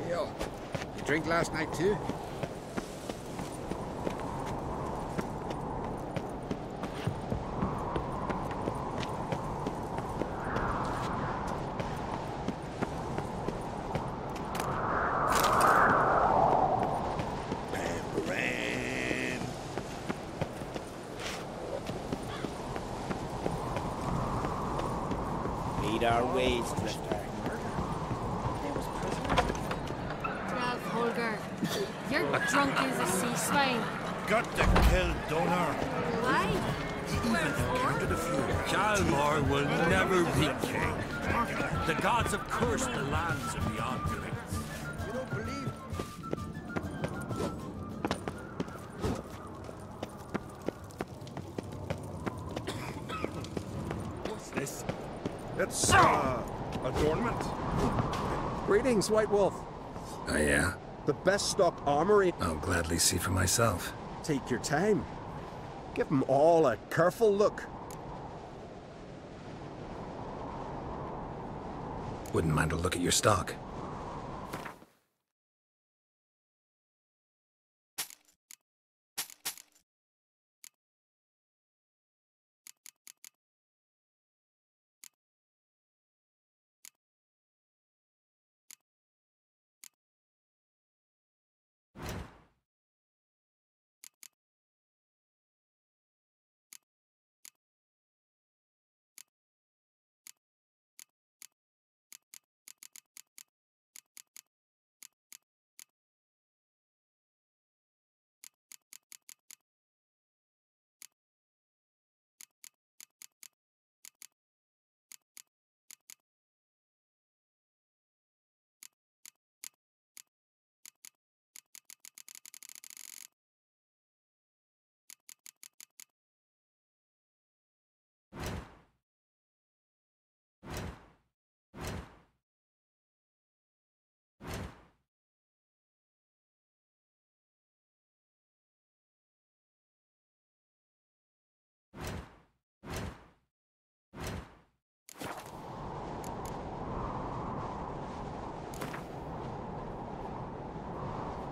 Yo, you drink last night too? Our ways, Drifter. Ralph Holger, you're drunk as a sea swine. Got to kill Donor. Why? Counted a few. Shalmar will never be king. The gods have cursed the lands of the Ogdrings. You don't believe? What's this? It's, adornment. Greetings, White Wolf. Oh, yeah? The best stocked armory. I'll gladly see for myself. Take your time. Give them all a careful look. Wouldn't mind a look at your stock.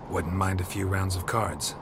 Wouldn't mind a few rounds of cards.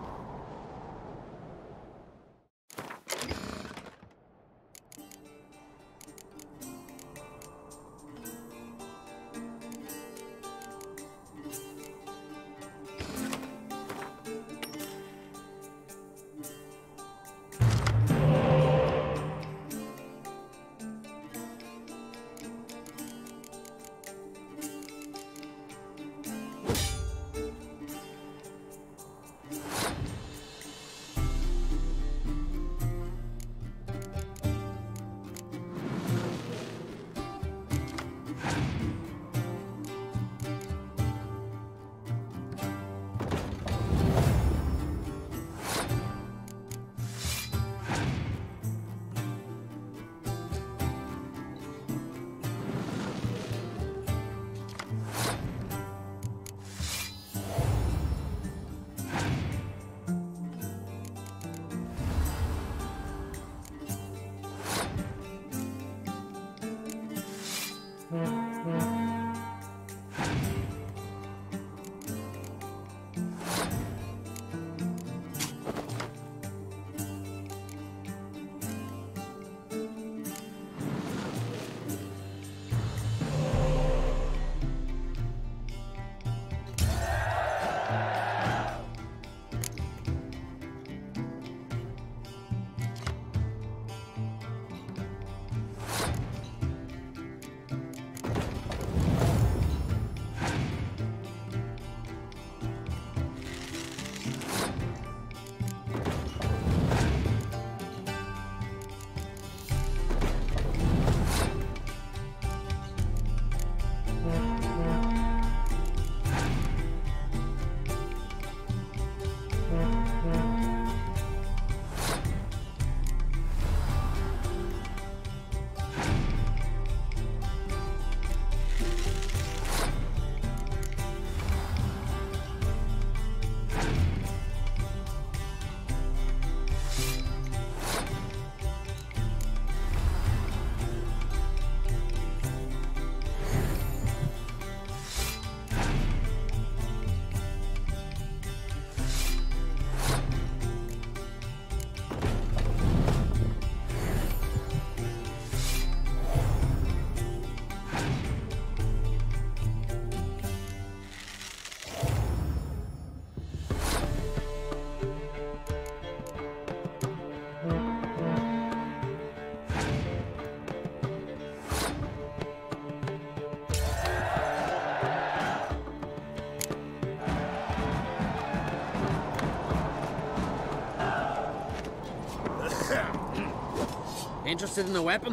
Interested in a weapon?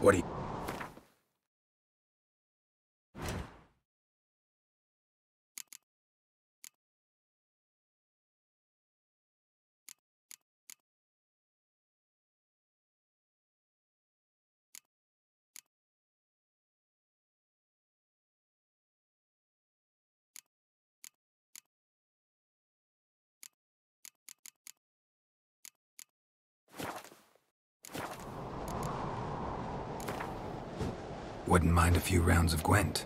What do you... Wouldn't mind a few rounds of Gwent.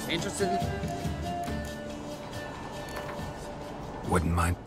Interested in... Wouldn't mind.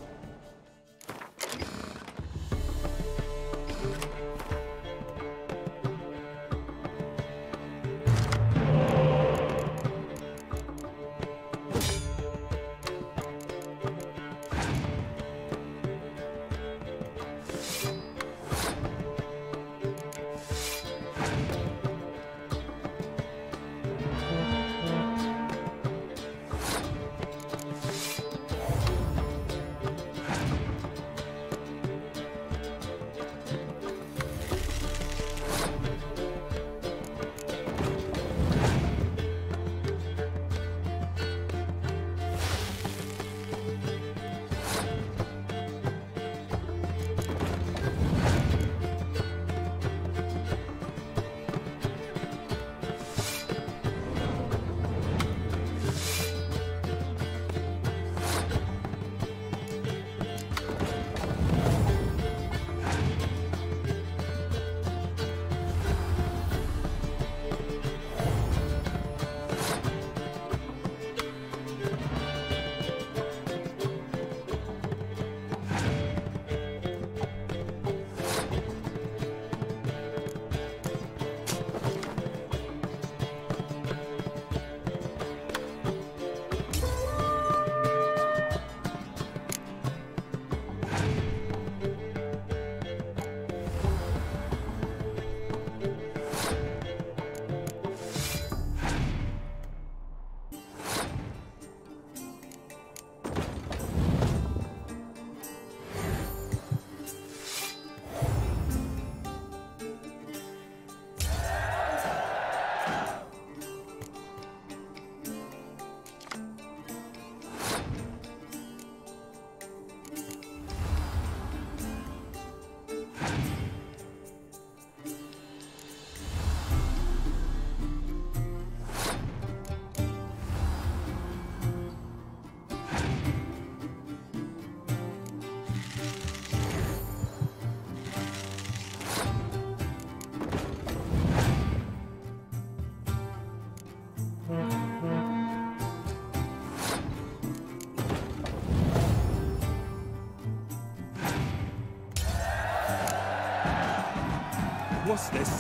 What's this?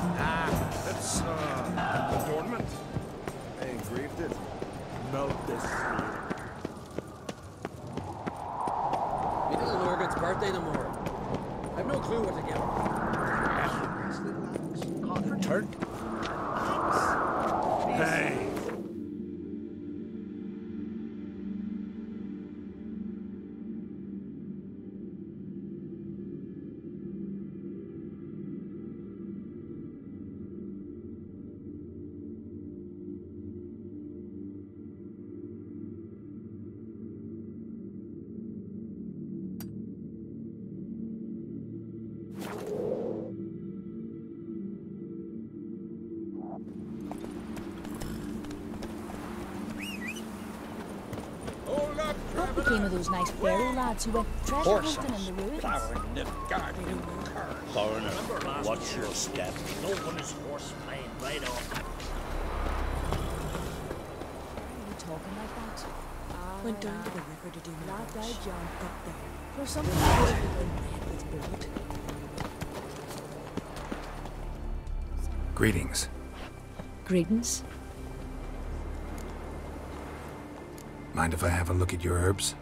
It's adornment. I engraved it. Melt this. We didn't know it's birthday tomorrow. I've no clue what to give her. Turk. Hey! What became of those nice fairy lads who went treasure hunting in the ruins? Flowering the garden curse. Foreigner, watch your step. No one is horse playing right off. Why are you talking like that? Went down to the river to do my Lad wash. died young. Got there. There's something Beautiful and red with blood. Greetings. Greetings. Mind if I have a look at your herbs?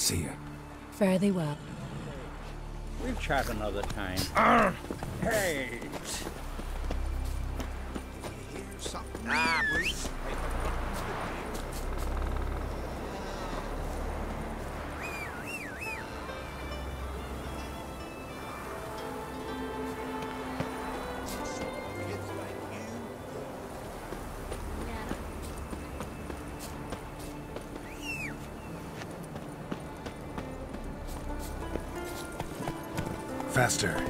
See ya. Fare thee well. We'll chat another time. Hey! Faster.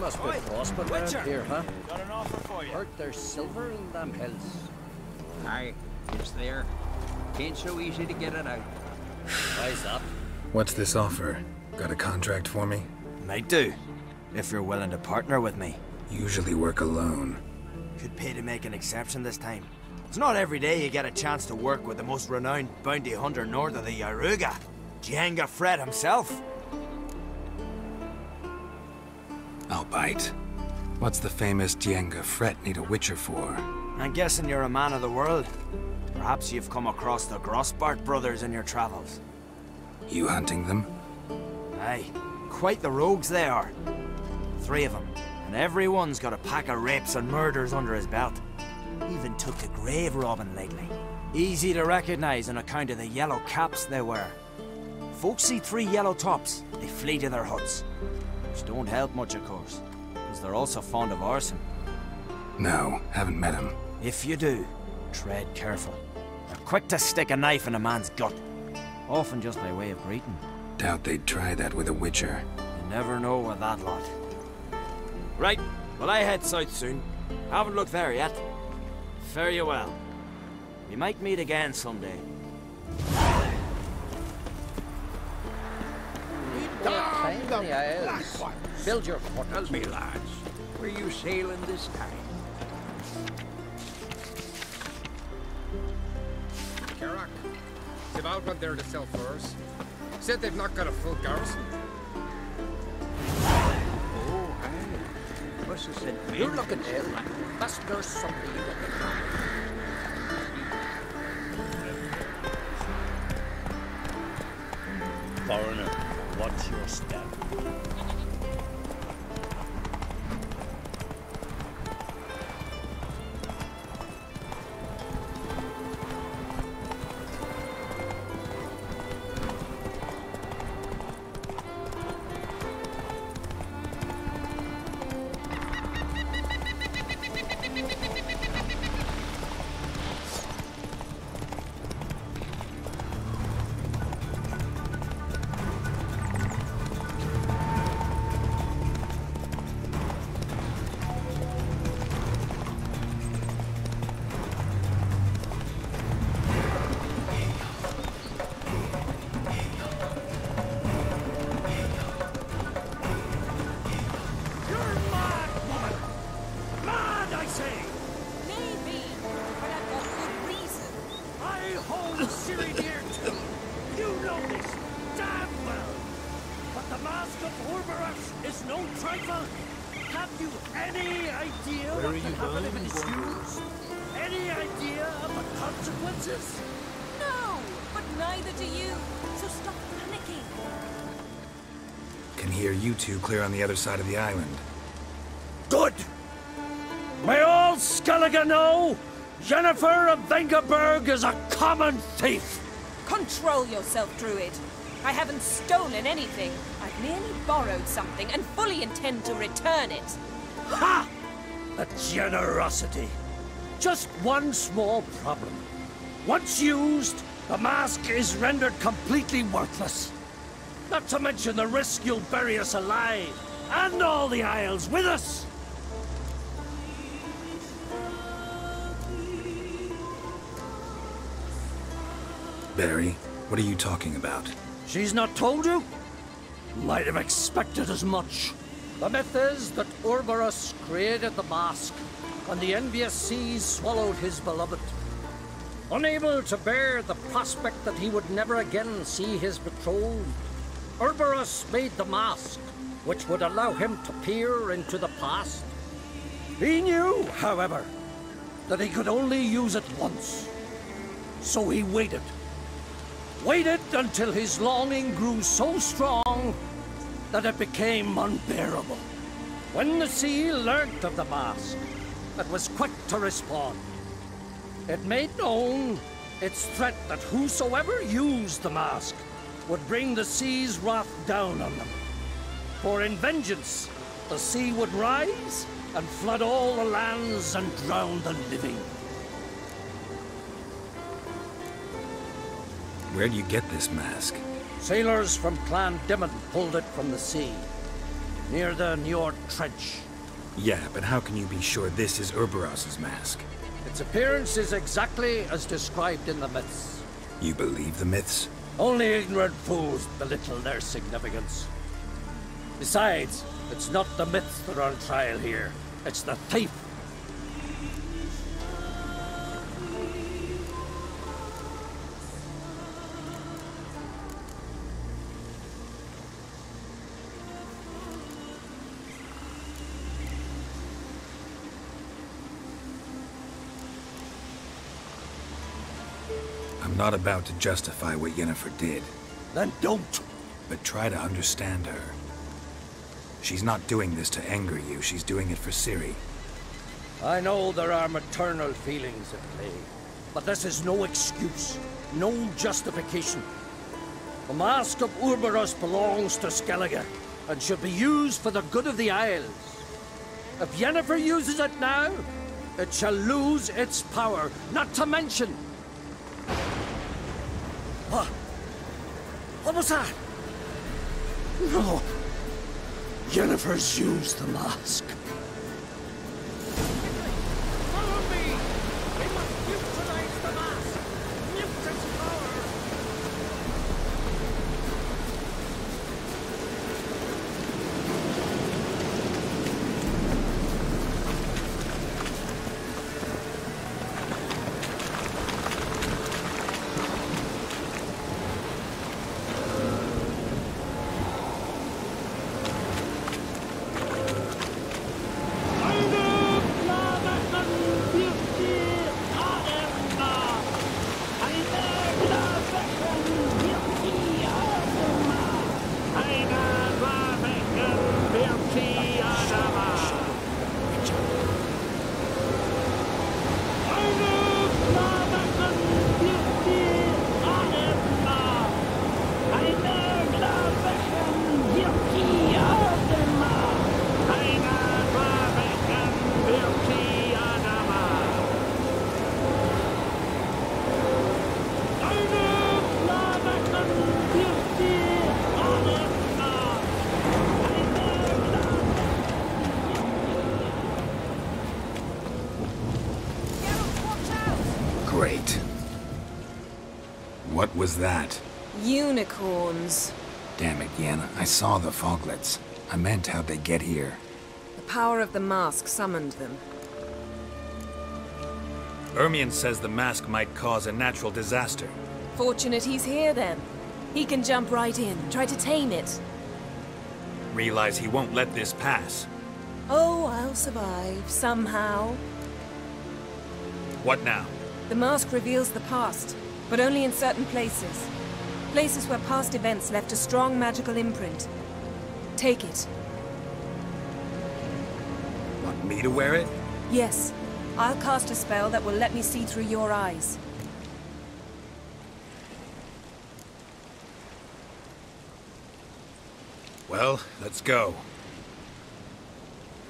Must be prosper around here, huh? Got an offer for you. Heard there's silver in them hills. Aye, it's there. Ain't so easy to get it out. Eyes up. What's this offer? Got a contract for me? Might do, if you're willing to partner with me. Usually work alone. Could pay to make an exception this time. It's not every day you get a chance to work with the most renowned bounty hunter north of the Yaruga, GeForce himself. I'll bite. What's the famous GeForce need a witcher for? I'm guessing you're a man of the world. Perhaps you've come across the Grossbart brothers in your travels. You hunting them? Aye, quite the rogues they are. 3 of them, and every one's got a pack of rapes and murders under his belt. Even took to grave robbing lately. Easy to recognize on account of the yellow caps they wear. Folks see 3 yellow tops, they flee to their huts. Which don't help much, of course, because they're also fond of arson. No, haven't met him. If you do, tread careful. They're quick to stick a knife in a man's gut, often just by way of greeting. Doubt they'd try that with a witcher. You never know with that lot. Right, well I head south soon. Haven't looked there yet. Fare you well. We might meet again someday. Time the Isles. Build your fort. Tell me, lads, where you sailing this time? Kerak, they've all got there to sell furs. Said they've not got a full garrison. Oh, aye. Must have said you're looking ill. Must there's something you can Foreigner, watch your step. You two clear on the other side of the island. Good! May all Skellige know, Jennifer of Vengerberg is a common thief! Control yourself, Druid. I haven't stolen anything. I've merely borrowed something and fully intend to return it. Ha! A generosity! just one small problem. Once used, the mask is rendered completely worthless. Not to mention the risk you'll bury us alive, and all the Isles with us. Barry, what are you talking about? She's not told you? Might have expected as much. The myth is that Ouroboros created the mask, and the envious seas swallowed his beloved. Unable to bear the prospect that he would never again see his betrothed, Ouroboros made the mask, which would allow him to peer into the past. He knew, however, that he could only use it once. So he waited. Waited until his longing grew so strong that it became unbearable. When the sea learnt of the mask, it was quick to respond. It made known its threat that whosoever used the mask would bring the sea's wrath down on them. For in vengeance, the sea would rise and flood all the lands and drown the living. Where do you get this mask? Sailors from Clan Dimon pulled it from the sea, near the Njord Trench. Yeah, but how can you be sure this is Ouroboros' mask? Its appearance is exactly as described in the myths. You believe the myths? Only ignorant fools belittle their significance. Besides, it's not the myths that are on trial here. It's the thief. I'm not about to justify what Yennefer did. Then don't. But try to understand her. She's not doing this to anger you, she's doing it for Ciri. I know there are maternal feelings at play, but this is no excuse, no justification. The Mask of Ouroboros belongs to Skellige, and should be used for the good of the Isles. If Yennefer uses it now, it shall lose its power, not to mention... What was that? No. Yennefer's used the mask. Follow me! We must neutralize the mask! Mute its power! Great. What was that? Unicorns. Damn it, Yenna. I saw the foglets. I meant how'd they get here. The power of the mask summoned them. Ermion says the mask might cause a natural disaster. Fortunate he's here, then. He can jump right in, try to tame it. Realize he won't let this pass. Oh, I'll survive, somehow. What now? The mask reveals the past, but only in certain places. Places where past events left a strong magical imprint. Take it. Want me to wear it? Yes. I'll cast a spell that will let me see through your eyes. Well, let's go.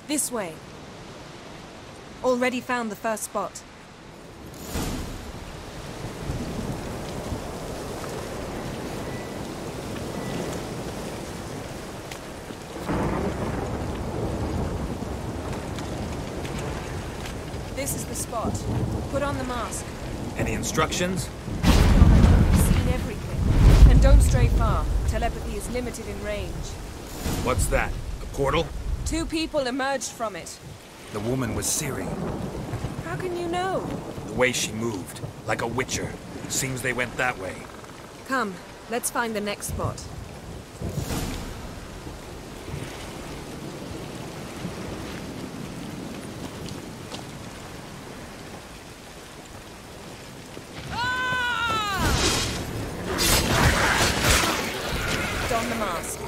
This way. Already found the first spot. This is the spot. Put on the mask. Any instructions? You've seen everything. And don't stray far. Telepathy is limited in range. What's that? A portal? 2 people emerged from it. The woman was Ciri. How can you know? The way she moved, like a witcher. Seems they went that way. Come, let's find the next spot. Don the mask.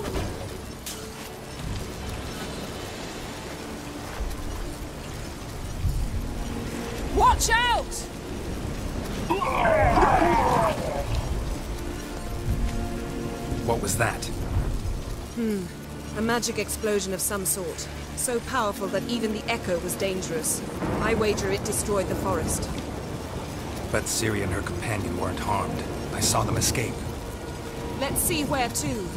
Watch out! What was that? A magic explosion of some sort. So powerful that even the echo was dangerous. I wager it destroyed the forest. But Ciri and her companion weren't harmed. I saw them escape. Let's see where to.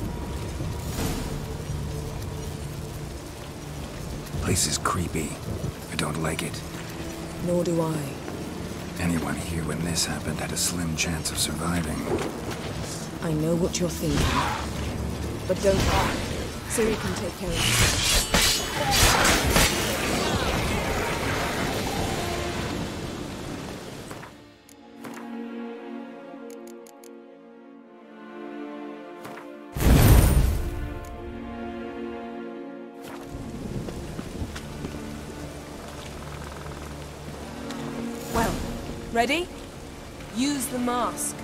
Place is creepy. I don't like it. Nor do I. Anyone here when this happened had a slim chance of surviving. I know what you're thinking. But don't worry. Ciri can take care of it. Well, ready? Use the mask.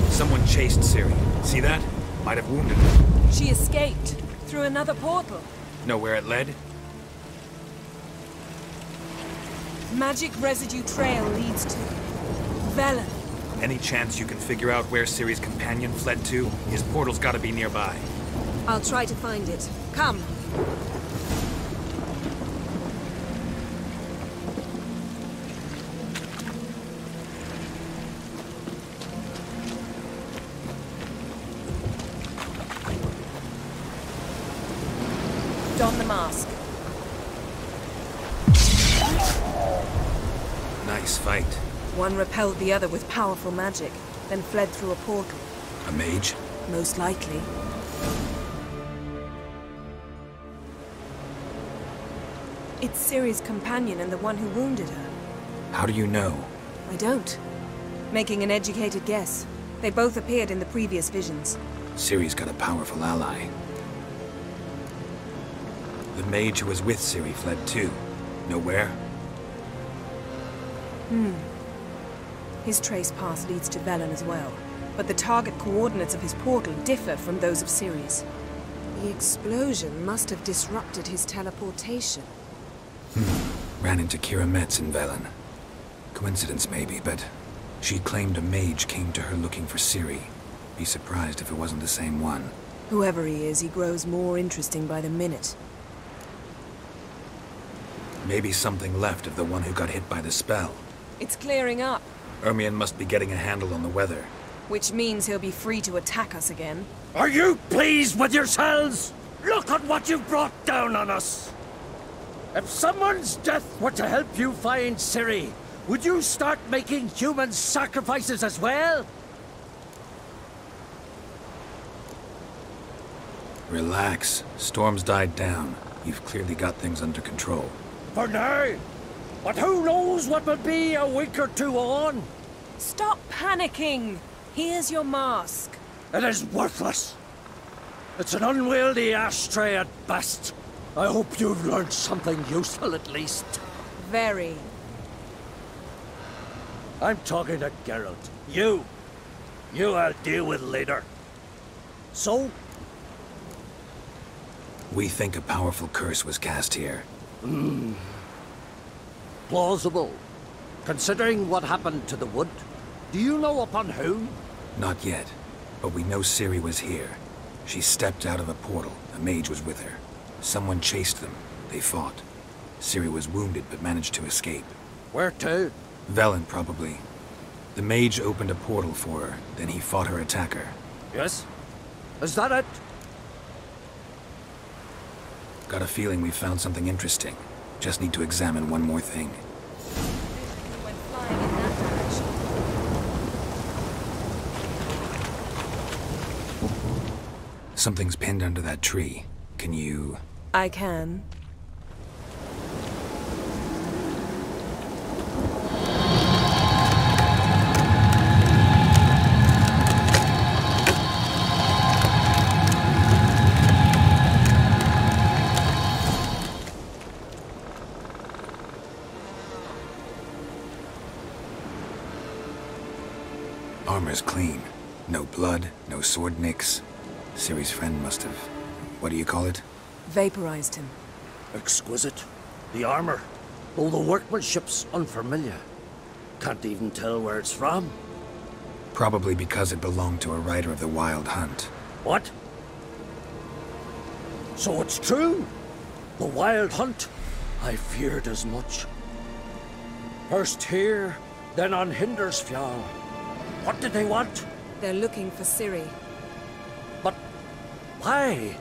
Someone chased Ciri. See that? Might have wounded her. She escaped through another portal. Know where it led? Magic residue trail leads to Velen. Any chance you can figure out where Ciri's companion fled to? His portal's gotta be nearby. I'll try to find it. Come. Don the mask. Nice fight. One repelled the other with powerful magic, then fled through a portal. A mage? Most likely. It's Ciri's companion and the one who wounded her. How do you know? I don't. Making an educated guess. They both appeared in the previous visions. Ciri's got a powerful ally. The mage who was with Ciri fled too. Know where? His trace path leads to Velen as well. But the target coordinates of his portal differ from those of Ciri's. The explosion must have disrupted his teleportation. Ran into Kira Metz in Velen. Coincidence maybe, but she claimed a mage came to her looking for Ciri. Be surprised if it wasn't the same one. Whoever he is, he grows more interesting by the minute. Maybe something left of the one who got hit by the spell. It's clearing up. Ermion must be getting a handle on the weather. Which means he'll be free to attack us again. Are you pleased with yourselves? Look at what you've brought down on us! If someone's death were to help you find Ciri, would you start making human sacrifices as well? Relax. Storm's died down. You've clearly got things under control. For now. But who knows what will be a week or two on? Stop panicking! Here's your mask. It is worthless. It's an unwieldy ashtray at best. I hope you've learned something useful at least. Very. I'm talking to Geralt. You I'll deal with later. So? We think a powerful curse was cast here. Plausible. Considering what happened to the wood, do you know upon whom? Not yet, but we know Ciri was here. She stepped out of a portal. A mage was with her. Someone chased them. They fought. Ciri was wounded but managed to escape. Where to? Velen, probably. The mage opened a portal for her, then he fought her attacker. Yes? Is that it? Got a feeling we found something interesting. Just need to examine one more thing. Went flying in that direction. Something's pinned under that tree. Can you... I can. Armor's clean. No blood, no sword nicks. Ciri's friend must have... what do you call it? Vaporized him. Exquisite. The armor. All the workmanship's unfamiliar. Can't even tell where it's from. Probably because it belonged to a rider of the Wild Hunt. What? So it's true? The Wild Hunt? I feared as much. First here, then on Hindersfjall. What did they want? They're looking for Ciri. But why?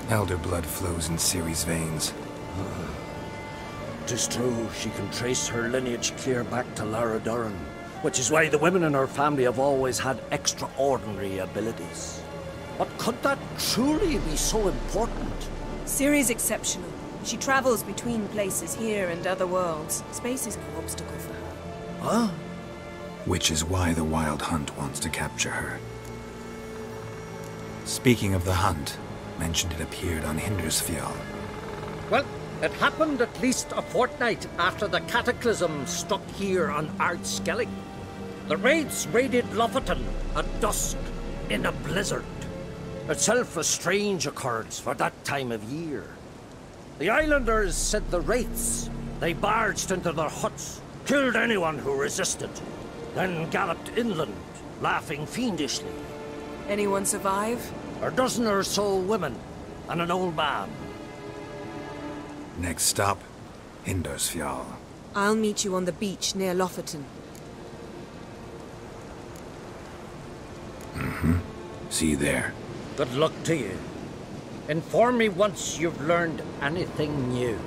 Elder blood flows in Ciri's veins. 'Tis true, she can trace her lineage clear back to Lara Duran, which is why the women in her family have always had extraordinary abilities. But could that truly be so important? Ciri's exceptional. She travels between places here and other worlds. Space is no obstacle for her. Huh? Which is why the Wild Hunt wants to capture her. Speaking of the hunt, mentioned it appeared on Hindersfjall. Well, it happened at least a fortnight after the cataclysm struck here on Skellige. The raids raided Lofoten at dusk in a blizzard. Itself a strange occurrence for that time of year. The islanders said the wraiths. They barged into their huts, killed anyone who resisted, then galloped inland, laughing fiendishly. Anyone survive? A dozen or so women, and an old man. Next stop, Hindersfjall. I'll meet you on the beach near Lofoten. Mm-hmm. See you there. Good luck to you. Inform me once you've learned anything new.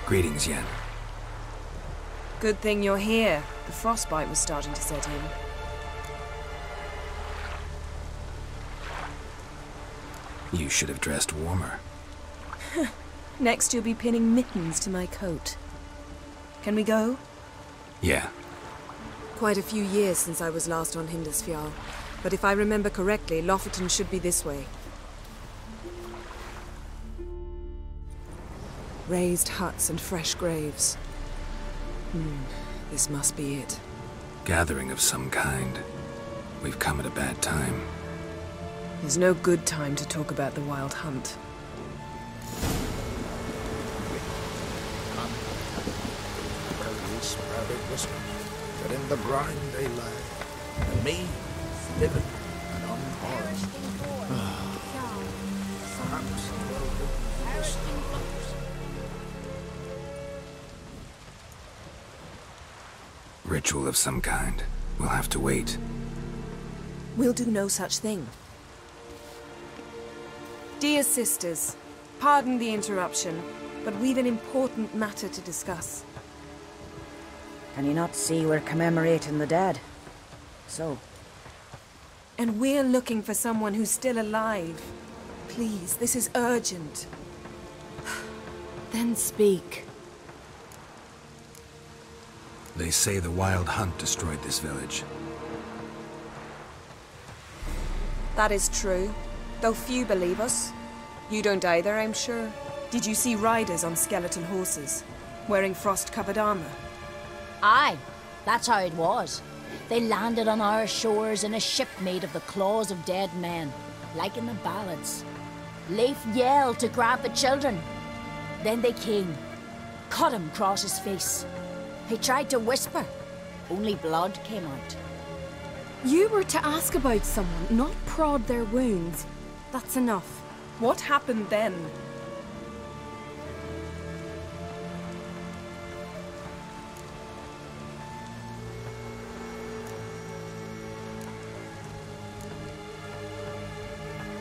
Greetings, Yen. Good thing you're here. The frostbite was starting to set in. You should have dressed warmer. Next you'll be pinning mittens to my coat. Can we go? Yeah. Quite a few years since I was last on Hindisfjall, but if I remember correctly, Lofoten should be this way. Raised huts and fresh graves. This must be it. Gathering of some kind. We've come at a bad time. There's no good time to talk about the Wild Hunt. But in the grind they lie, and me, living and unharmed. Perhaps Ritual of some kind. We'll have to wait. We'll do no such thing. Dear sisters, pardon the interruption, but we've an important matter to discuss. Can you not see we're commemorating the dead? So? And we're looking for someone who's still alive. Please, this is urgent. Then speak. They say the Wild Hunt destroyed this village. That is true, though few believe us. You don't either, I'm sure. Did you see riders on skeleton horses, wearing frost-covered armor? Aye, that's how it was. They landed on our shores in a ship made of the claws of dead men, like in the ballads. Leif yelled to grab the children. Then they came, cut him across his face. He tried to whisper, only blood came out. You were to ask about someone, not prod their wounds. That's enough. What happened then?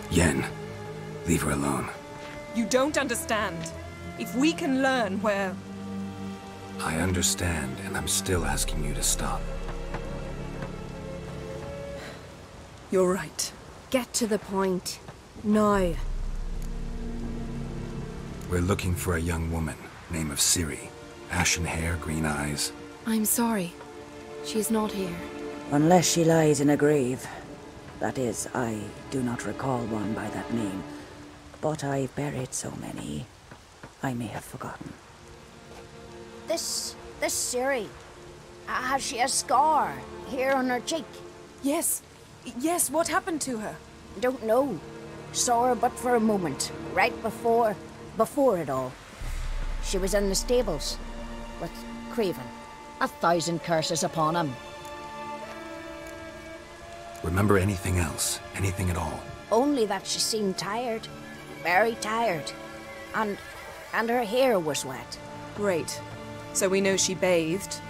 Yen, leave her alone. You don't understand. If we can learn where... I understand, and I'm still asking you to stop. You're right. Get to the point. Now. We're looking for a young woman, name of Ciri. Ashen hair, green eyes. I'm sorry. She's not here. Unless she lies in a grave. That is, I do not recall one by that name. But I've buried so many, I may have forgotten. This Ciri, has she a scar here on her cheek? Yes, what happened to her? Don't know. Saw her but for a moment, right before it all. She was in the stables with Craven. 1,000 curses upon him. Remember anything else? Anything at all? Only that she seemed tired. Very tired. And her hair was wet. Great. So we know she bathed.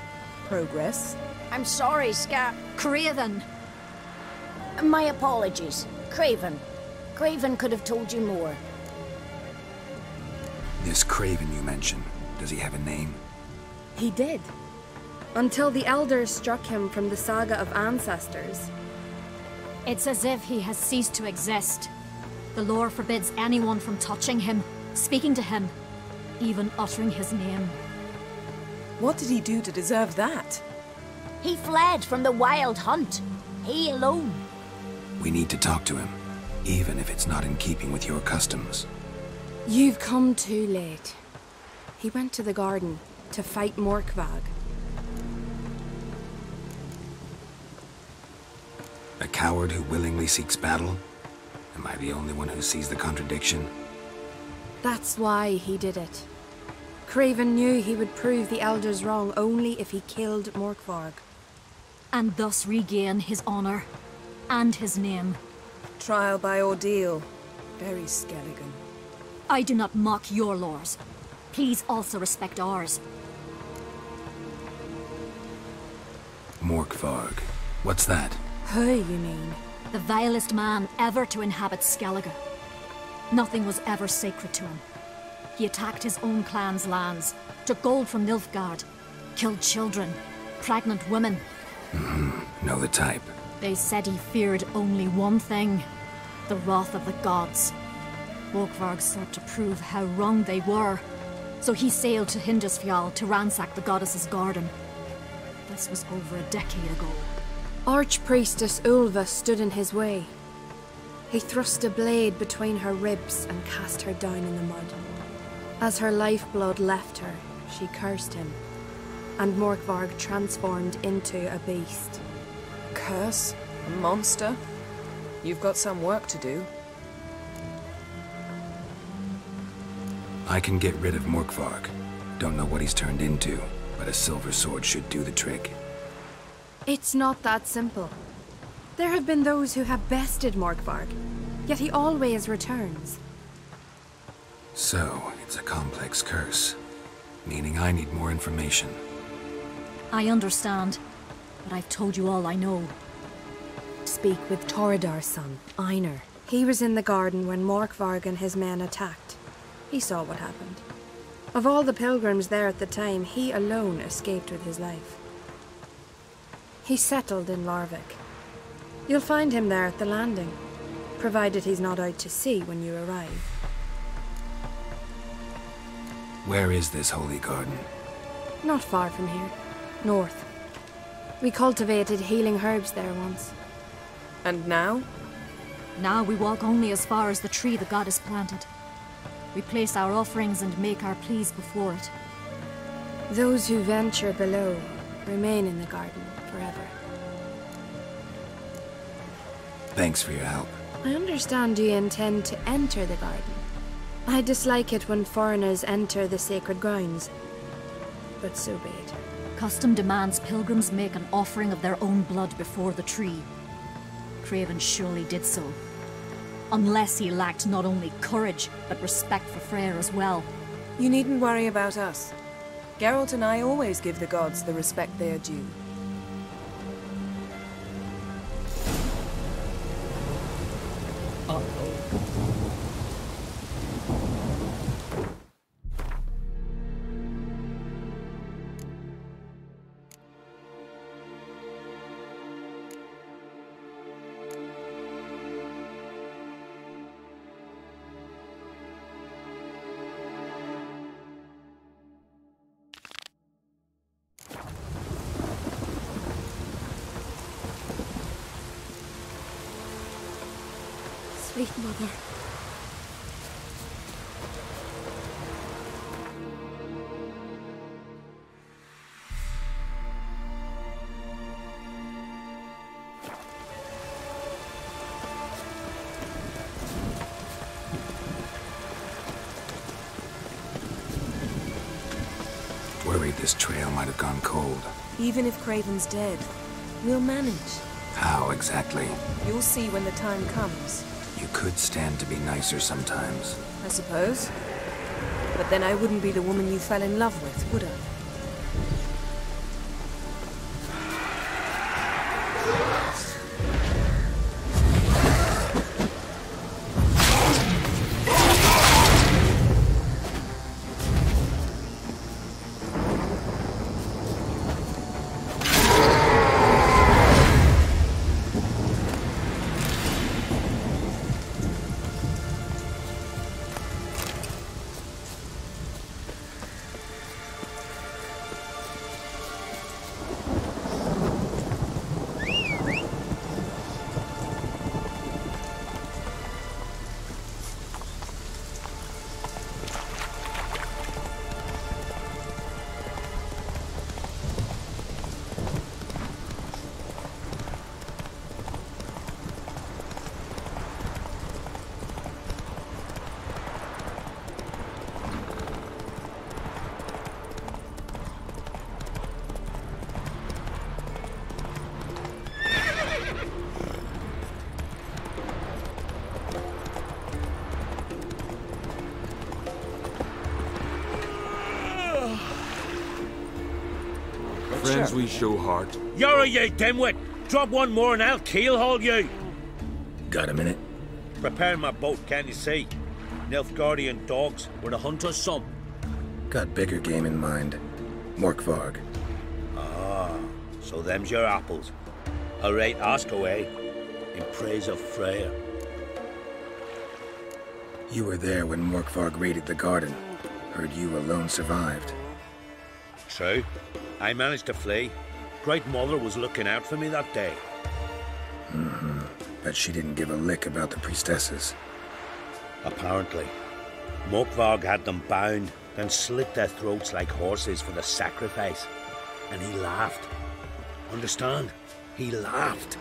Progress. I'm sorry, Craven. My apologies. Craven. Craven could have told you more. This Craven you mentioned, does he have a name? He did. Until the elders struck him from the saga of ancestors. It's as if he has ceased to exist. The lore forbids anyone from touching him, speaking to him, even uttering his name. What did he do to deserve that? He fled from the Wild Hunt. He alone. We need to talk to him, even if it's not in keeping with your customs. You've come too late. He went to the garden to fight Morkvag. A coward who willingly seeks battle? Am I the only one who sees the contradiction? That's why he did it. Craven knew he would prove the elders wrong only if he killed Morkvarg. And thus regain his honor and his name. Trial by ordeal. Very Skellige. I do not mock your laws. Please also respect ours. Morkvarg. What's that? Who, you mean? The vilest man ever to inhabit Skellige. Nothing was ever sacred to him. He attacked his own clan's lands, took gold from Nilfgaard, killed children, pregnant women. Know the type. They said he feared only one thing, the wrath of the gods. Morkvarg sought to prove how wrong they were, so he sailed to Hindisfjall to ransack the goddess's garden. This was over a decade ago. Archpriestess Ulva stood in his way. He thrust a blade between her ribs and cast her down in the mud. As her lifeblood left her, she cursed him, and Morkvarg transformed into a beast. Curse? A monster? You've got some work to do. I can get rid of Morkvarg. Don't know what he's turned into, but a silver sword should do the trick. It's not that simple. There have been those who have bested Morkvarg, yet he always returns. So, it's a complex curse, meaning I need more information. I understand, but I've told you all I know. Speak with Toredar's son, Einar. He was in the garden when Morkvarg and his men attacked. He saw what happened. Of all the pilgrims there at the time, he alone escaped with his life. He settled in Larvik. You'll find him there at the landing, provided he's not out to sea when you arrive. Where is this holy garden? Not far from here. North. We cultivated healing herbs there once. And now? Now we walk only as far as the tree the goddess planted. We place our offerings and make our pleas before it. Those who venture below remain in the garden forever. Thanks for your help. I understand you intend to enter the garden. I dislike it when foreigners enter the sacred grounds, but so be it. Custom demands pilgrims make an offering of their own blood before the tree. Craven surely did so. Unless he lacked not only courage, but respect for Freyr as well. You needn't worry about us. Geralt and I always give the gods the respect they are due. Sweet mother. Worried this trail might have gone cold. Even if Craven's dead, we'll manage. How exactly? You'll see when the time comes. You could stand to be nicer sometimes. I suppose. But then I wouldn't be the woman you fell in love with, would I? Friends we show heart. You're a you dimwit! Drop one more and I'll keelhaul you! Got a minute? Prepare my boat, can't you see? Nilfgaardian dogs were to hunt us some. Got bigger game in mind. Morkvarg. Ah, so them's your apples. All right, ask away. In praise of Freya. You were there when Morkvarg raided the garden. Heard you alone survived. True. I managed to flee. Great Mother was looking out for me that day. Mm-hmm. Bet she didn't give a lick about the priestesses. Apparently. Morkvarg had them bound, then slit their throats like horses for the sacrifice. And he laughed. Understand? He laughed.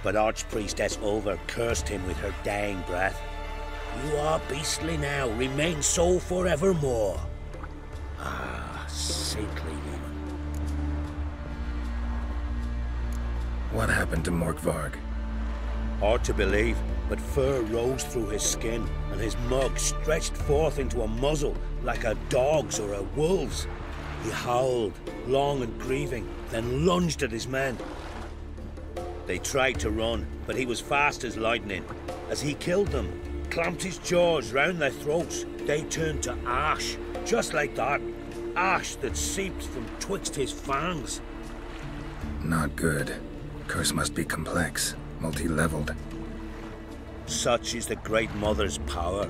But Archpriestess Over cursed him with her dying breath. You are beastly now, remain so forevermore. Ah, saintly woman. What happened to Morkvarg? Hard to believe, but fur rose through his skin, and his mug stretched forth into a muzzle like a dog's or a wolf's. He howled, long and grieving, then lunged at his men. They tried to run, but he was fast as lightning. As he killed them, clamped his jaws round their throats, they turned to ash, just like that. Ash that seeped from twixt his fangs. Not good. Curse must be complex, multi-leveled. Such is the Great Mother's power.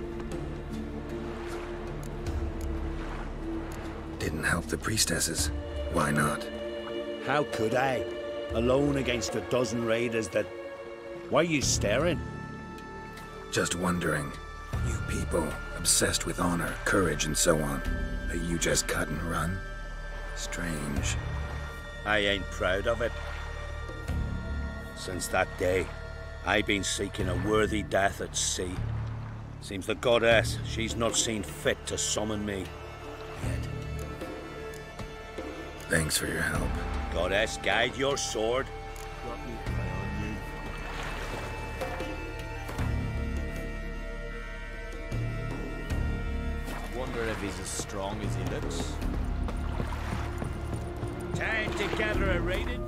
Didn't help the priestesses. Why not? How could I? Alone against a dozen raiders that... Why are you staring? Just wondering. You people, obsessed with honor, courage, and so on. That you just cut and run? Strange. I ain't proud of it. Since that day, I've been seeking a worthy death at sea. Seems the goddess, she's not seen fit to summon me yet. Thanks for your help. Goddess, guide your sword. Wonder if he's as strong as he looks. Time to gather a raided.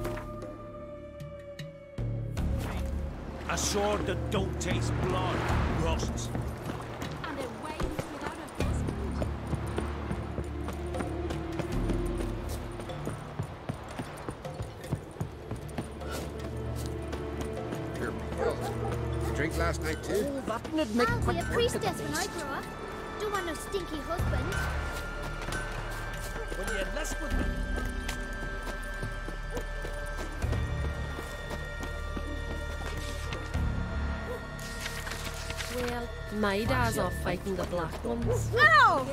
A sword that don't taste blood rusts. And it waves without a husband. Drink last night too? Oh, that would make I'll quick be a work of priestess the when I beast. grow up. Don't want no stinky husband. Will you enlist with me? Well, my dad's off fighting the black ones. Ow!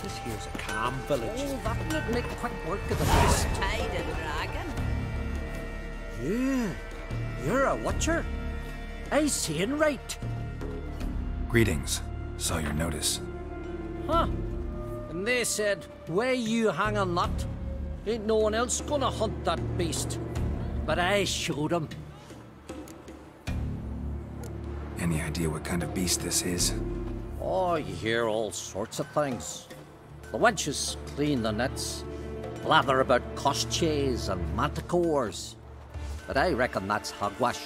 This here's a calm village. Oh, that would make quick work of the beast. Tide and dragon. Yeah, you're a watcher. I seeing right. Greetings. Saw your notice. Huh. And they said, where you hang on that? Ain't no one else gonna hunt that beast. But I showed him. Any idea what kind of beast this is? Oh, you hear all sorts of things. The wenches clean the nets, blather about kosches and manticores. But I reckon that's hogwash.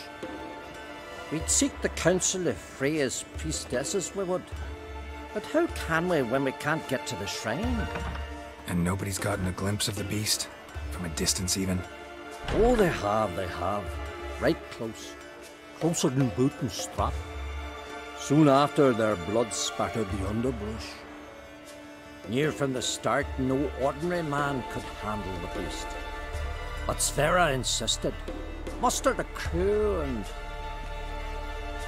We'd seek the counsel of Freya's priestesses, we would. But how can we when we can't get to the shrine? And nobody's gotten a glimpse of the beast? From a distance even? Oh, they have. Right close. Closer than boot and strap. Soon after, their blood spattered the underbrush. Near from the start, no ordinary man could handle the beast. But Sphera insisted. Mustered a crew and...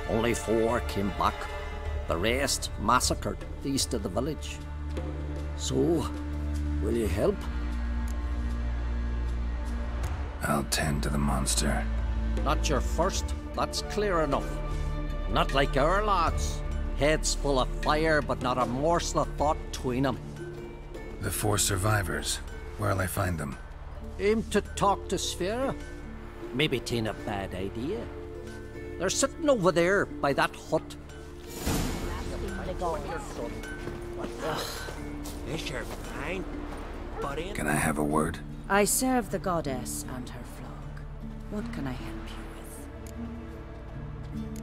only 4 came back. The rest massacred east of the village. So, will you help? I'll tend to the monster. Not your first, that's clear enough. Not like our lads. Heads full of fire, but not a morsel of thought between them. The 4 survivors. Where'll I find them? Aim to talk to Sphera? Maybe 'tain't a bad idea. They're sitting over there by that hut. This your fine, but in... Can I have a word? I serve the goddess and her flock. What can I help you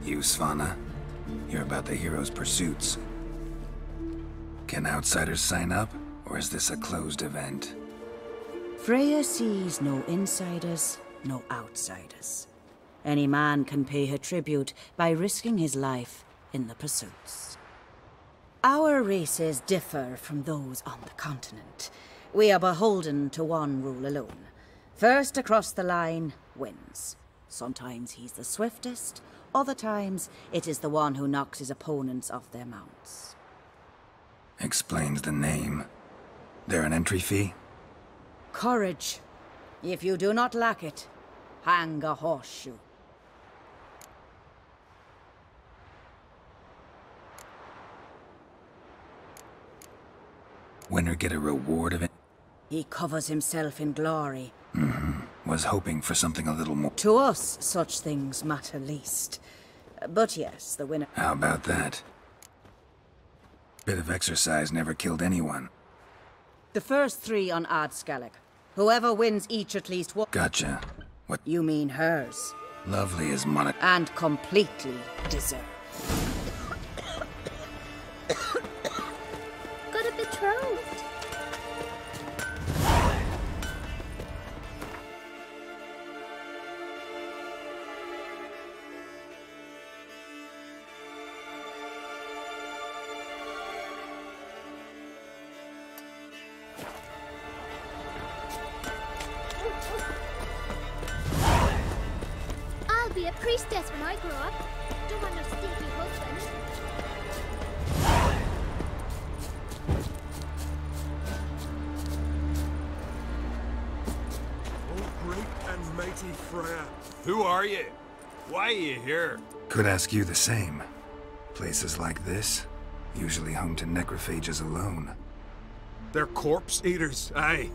with? You, Svanna? You're about the hero's pursuits. Can outsiders sign up, or is this a closed event? Freya sees no insiders, no outsiders. Any man can pay her tribute by risking his life in the pursuits. Our races differ from those on the continent. We are beholden to one rule alone. First across the line wins. Sometimes he's the swiftest, other times it is the one who knocks his opponents off their mounts. Explains the name. There an entry fee? Courage. If you do not lack it, hang a horseshoe. Winner get a reward of it? He covers himself in glory. Was hoping for something a little more. To us, such things matter least. But yes, the winner... How about that? Bit of exercise never killed anyone. The first 3 on Skellige. Whoever wins each at least one... Gotcha. What? You mean hers. Lovely as money. And completely deserved. Got a betrothed. I'll be a priestess when I grow up. Don't want no stinky husband. Oh, great and mighty Freya. Who are you? Why are you here? Could ask you the same. Places like this, usually home to necrophages alone. They're corpse eaters, aye.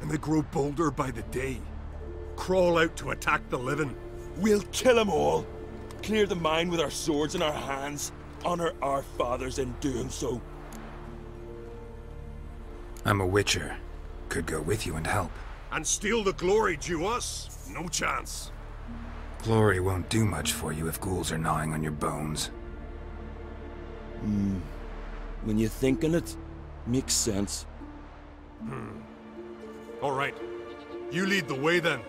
And they grow bolder by the day. Crawl out to attack the living. We'll kill them all. Clear the mine with our swords in our hands. Honor our fathers in doing so. I'm a witcher. Could go with you and help. And steal the glory due us? No chance. Glory won't do much for you if ghouls are gnawing on your bones. When you think on it, makes sense. All right. You lead the way then.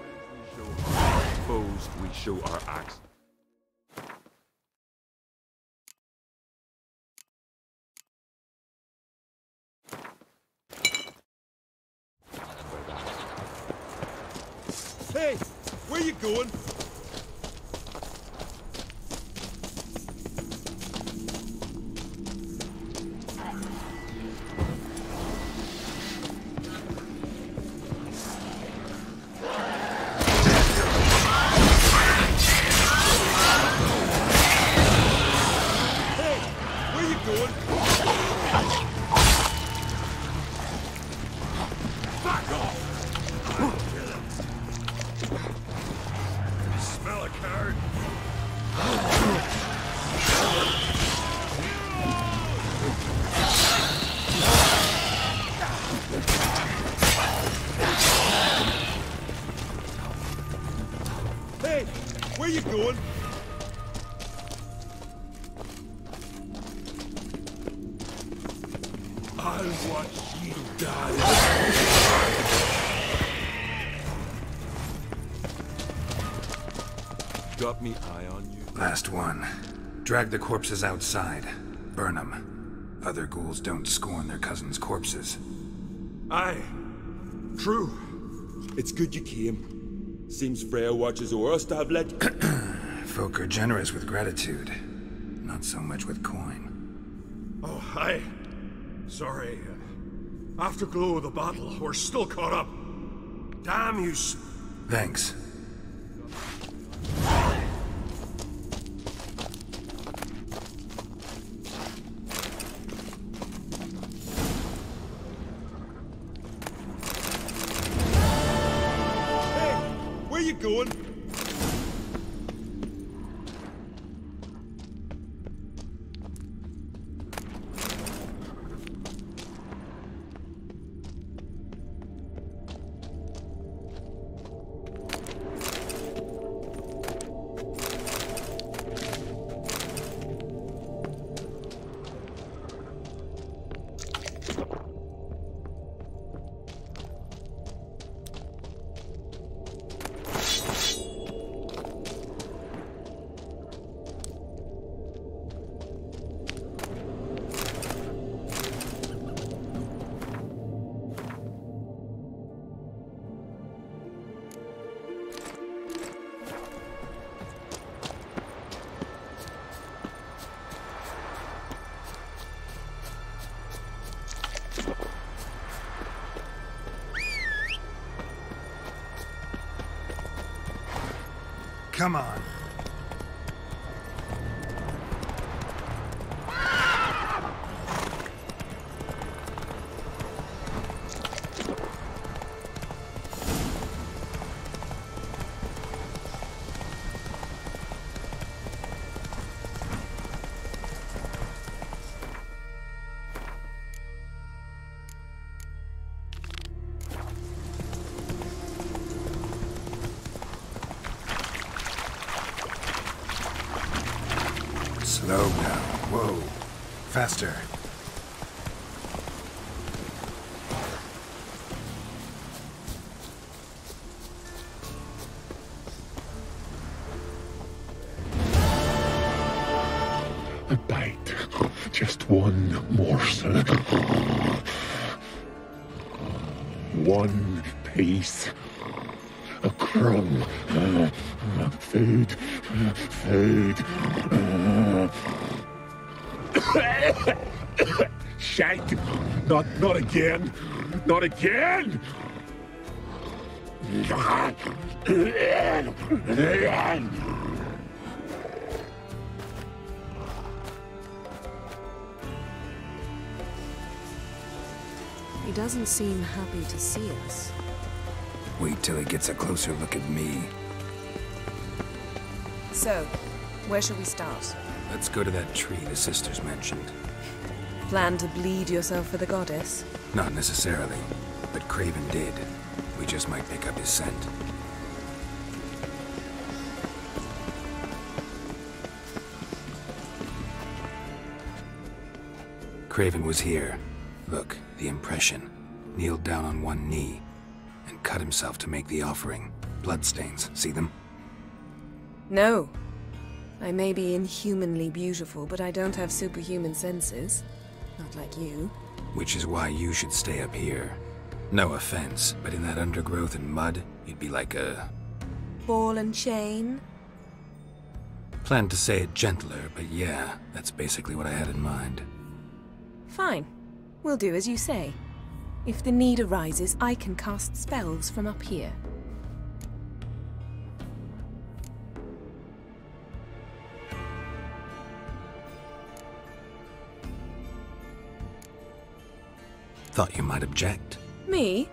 Opposed, we show our axe. Hey, where you going? Hey, where you going? I'll watch you die. Got me eye on you. Last one. Drag the corpses outside. Burn them. Other ghouls don't scorn their cousins' corpses. Aye. True. It's good you came. Seems Freya watches o'er us to have let... Folk are generous with gratitude. Not so much with coin. Oh, aye. Sorry. Afterglow of the battle, we're still caught up. Damn you... Thanks. Where you going? Come on. Slow now. Whoa. Faster. A bite. Just one morsel. One piece. A crumb. Food. Food. Shite. Not again. Not again. He doesn't seem happy to see us. Wait till he gets a closer look at me. So, where shall we start? Let's go to that tree the sisters mentioned. Plan to bleed yourself for the goddess? Not necessarily, but Craven did. We just might pick up his scent. Craven was here. Look, the impression. Kneeled down on one knee and cut himself to make the offering. Bloodstains, see them? No. I may be inhumanly beautiful, but I don't have superhuman senses. Not like you. Which is why you should stay up here. No offense, but in that undergrowth and mud, you'd be like a... Ball and chain? Planned to say it gentler, but yeah, that's basically what I had in mind. Fine. We'll do as you say. If the need arises, I can cast spells from up here. Thought you might object. Me?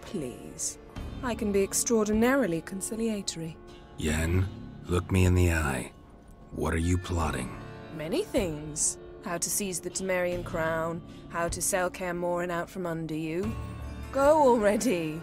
Please. I can be extraordinarily conciliatory. Yen, look me in the eye. What are you plotting? Many things. How to seize the Temerian crown, how to sell Kaer Morhen out from under you. Go already.